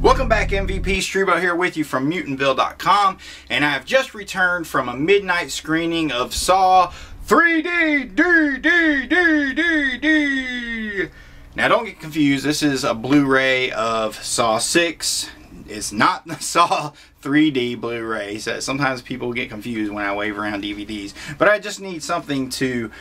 Welcome back, MVP. Streebo here with you from Mutantville.com, and I have just returned from a midnight screening of Saw 3D. Now don't get confused, this is a Blu-ray of Saw 6. It's not the Saw 3D Blu-ray. So sometimes people get confused when I wave around DVDs, but I just need something to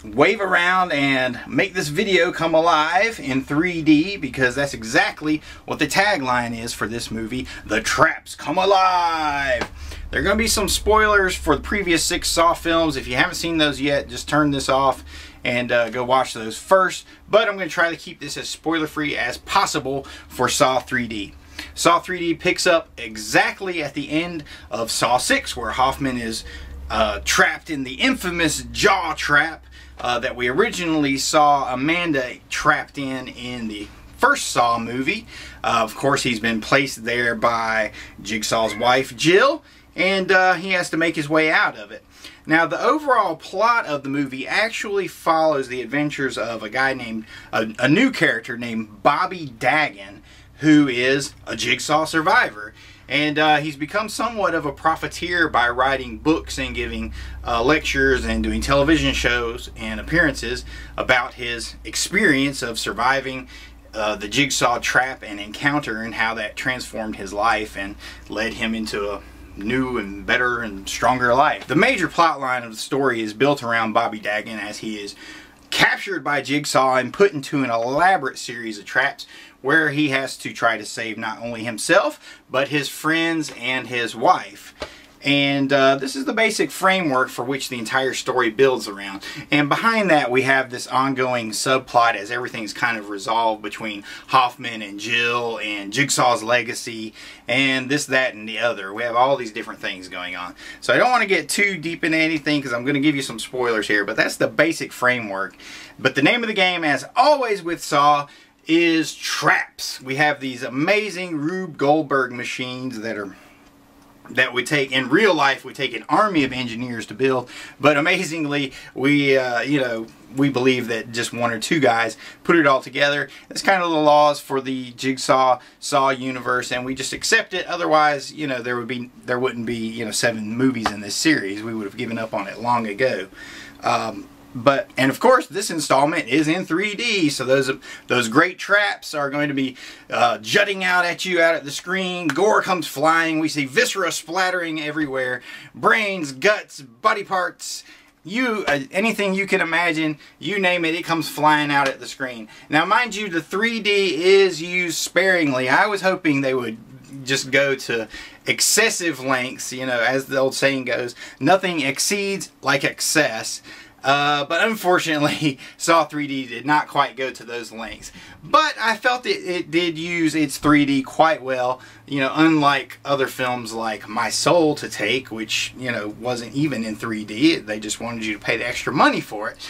wave around and make this video come alive in 3D, because that's exactly what the tagline is for this movie: the traps come alive. There are going to be some spoilers for the previous 6 Saw films. If you haven't seen those yet, just turn this off and go watch those first. But I'm going to try to keep this as spoiler free as possible for Saw 3D. Saw 3D picks up exactly at the end of Saw 6, where Hoffman is trapped in the infamous jaw trap that we originally saw Amanda trapped in the first Saw movie. Of course, he's been placed there by Jigsaw's wife, Jill, and he has to make his way out of it. Now, the overall plot of the movie actually follows the adventures of a guy named, a new character named Bobby Dagan, who is a Jigsaw survivor. And he's become somewhat of a profiteer by writing books and giving lectures and doing television shows and appearances about his experience of surviving the Jigsaw trap and encounter, and how that transformed his life and led him into a new and better and stronger life. The major plot line of the story is built around Bobby Dagan as he is captured by Jigsaw and put into an elaborate series of traps where he has to try to save not only himself, but his friends and his wife. And this is the basic framework for which the entire story builds around. And behind that, we have this ongoing subplot as everything's kind of resolved between Hoffman and Jill and Jigsaw's legacy and this, that, and the other. We have all these different things going on. So I don't want to get too deep into anything because I'm going to give you some spoilers here, but that's the basic framework. But the name of the game, as always with Saw, is traps. We have these amazing Rube Goldberg machines that we take in real life. We take an army of engineers to build, but amazingly we we believe that just 1 or 2 guys put it all together. That's kind of the laws for the Jigsaw Saw universe, and we just accept it. Otherwise, there wouldn't be 7 movies in this series. We would have given up on it long ago. And of course, this installment is in 3D, so those great traps are going to be jutting out at you out at the screen. Gore comes flying. We see viscera splattering everywhere. Brains, guts, body parts, anything you can imagine, you name it, it comes flying out at the screen. Now, mind you, the 3D is used sparingly. I was hoping they would just go to excessive lengths. As the old saying goes, nothing exceeds like excess. But unfortunately, Saw 3D did not quite go to those lengths. But I felt it did use its 3D quite well, unlike other films like My Soul to Take, which, wasn't even in 3D. They just wanted you to pay the extra money for it.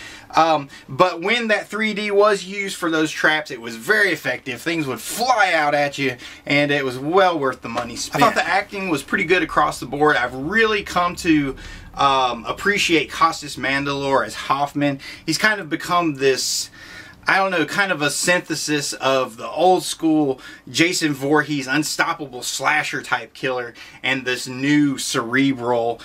But when that 3D was used for those traps, it was very effective. Things would fly out at you, and it was well worth the money spent. I thought the acting was pretty good across the board. I've really come to appreciate Costas Mandylor as Hoffman. He's kind of become this, I don't know, kind of a synthesis of the old school Jason Voorhees unstoppable slasher type killer and this new cerebral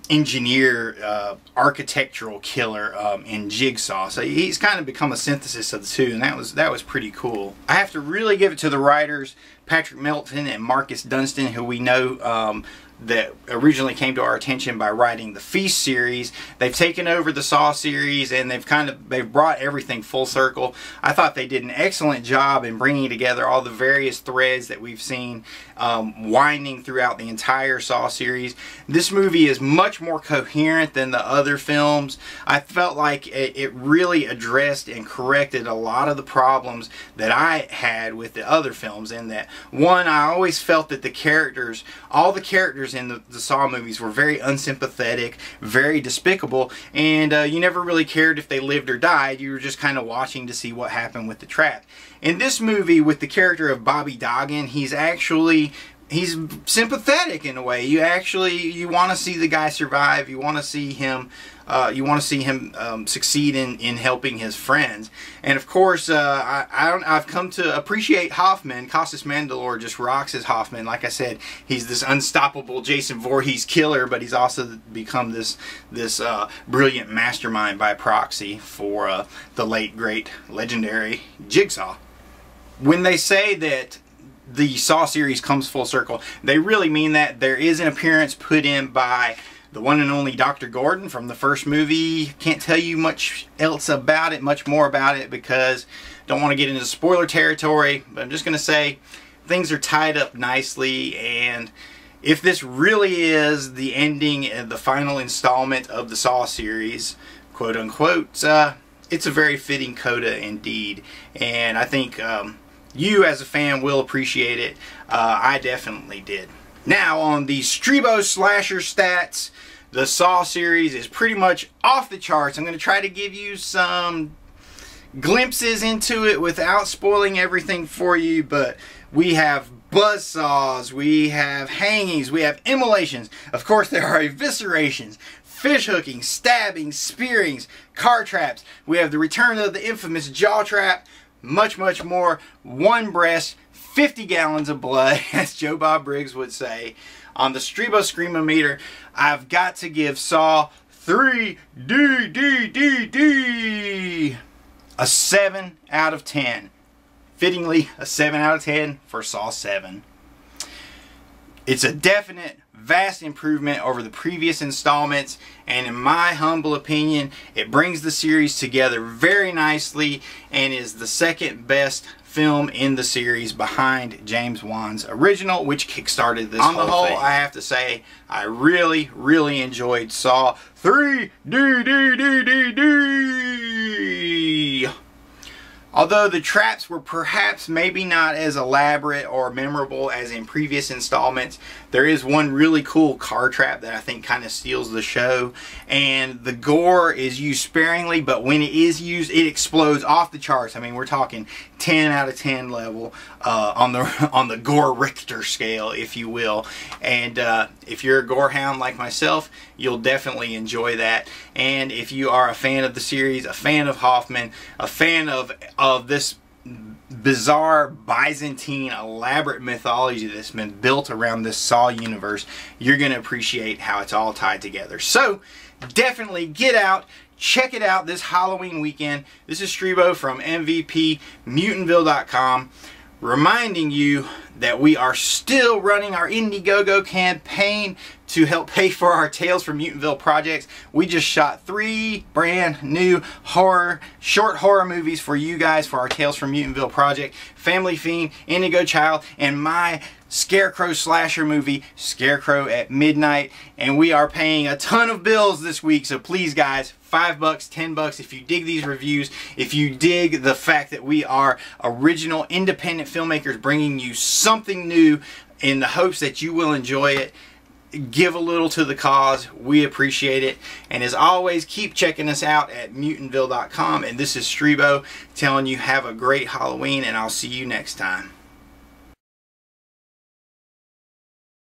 engineer architectural killer in Jigsaw. So he's kind of become a synthesis of the two, and that was pretty cool. I have to really give it to the writers, Patrick Melton and Marcus Dunstan, who we know that originally came to our attention by writing the Feast series. They've taken over the Saw series, and they've brought everything full circle. I thought they did an excellent job in bringing together all the various threads that we've seen winding throughout the entire Saw series. This movie is much more coherent than the other films. I felt like it really addressed and corrected a lot of the problems that I had with the other films, in that, one, I always felt that all the characters in the Saw movies were very unsympathetic, very despicable, and you never really cared if they lived or died. You were just kind of watching to see what happened with the trap. In this movie, with the character of Bobby Dagan, he's actually he's sympathetic in a way. You want to see the guy survive. You want to see him succeed in helping his friends. And of course, I've come to appreciate Hoffman. Costas Mandylor just rocks as Hoffman. Like I said, he's this unstoppable Jason Voorhees killer, but he's also become this brilliant mastermind by proxy for the late great legendary Jigsaw. When they say that the Saw series comes full circle, they really mean that. There is an appearance put in by the one and only Dr. Gordon from the first movie. Can't tell you much more about it, because don't want to get into spoiler territory, but I'm just going to say things are tied up nicely, and if this really is the ending and the final installment of the Saw series, quote unquote, it's a very fitting coda indeed, and I think you as a fan will appreciate it. I definitely did. Now, on the Streebo slasher stats, the Saw series is pretty much off the charts. I'm going to try to give you some glimpses into it without spoiling everything for you, but we have buzzsaws, we have hangings, we have immolations. Of course, there are eviscerations, fish hooking, stabbing, spearings, car traps. We have the return of the infamous jaw trap, much more. One breast, 50 gallons of blood, as Joe Bob Briggs would say. On the Streebo Screamometer, I've got to give Saw 3 a 7 out of 10. Fittingly, a 7 out of 10 for Saw 7. It's a definite, vast improvement over the previous installments, and in my humble opinion, it brings the series together very nicely and is the second best film in the series behind James Wan's original, which kickstarted this whole thing. On the whole, I have to say, I really enjoyed Saw 3 Although the traps were perhaps maybe not as elaborate or memorable as in previous installments, there is one really cool car trap that I think kind of steals the show. And the gore is used sparingly, but when it is used, it explodes off the charts. I mean, we're talking 10 out of 10 level on the gore Richter scale, if you will. And if you're a gore hound like myself, you'll definitely enjoy that. And if you are a fan of the series, a fan of Hoffman, a fan of this bizarre Byzantine elaborate mythology that's been built around this Saw universe, you're going to appreciate how it's all tied together. So definitely get out, check it out this Halloween weekend. This is Streebo from MVPMutantville.com, reminding you that we are still running our Indie Gogo campaign to help pay for our Tales from Mutantville projects. We just shot 3 brand new short horror movies for you guys for our Tales from Mutantville project. Family Fiend, Indigo Child, and my Scarecrow slasher movie, Scarecrow at Midnight. And we are paying a ton of bills this week, so please guys, $5, $10, if you dig these reviews, if you dig the fact that we are original independent filmmakers bringing you something new in the hopes that you will enjoy it, give a little to the cause. We appreciate it. And as always, keep checking us out at Mutantville.com. And this is Streebo telling you have a great Halloween, and I'll see you next time.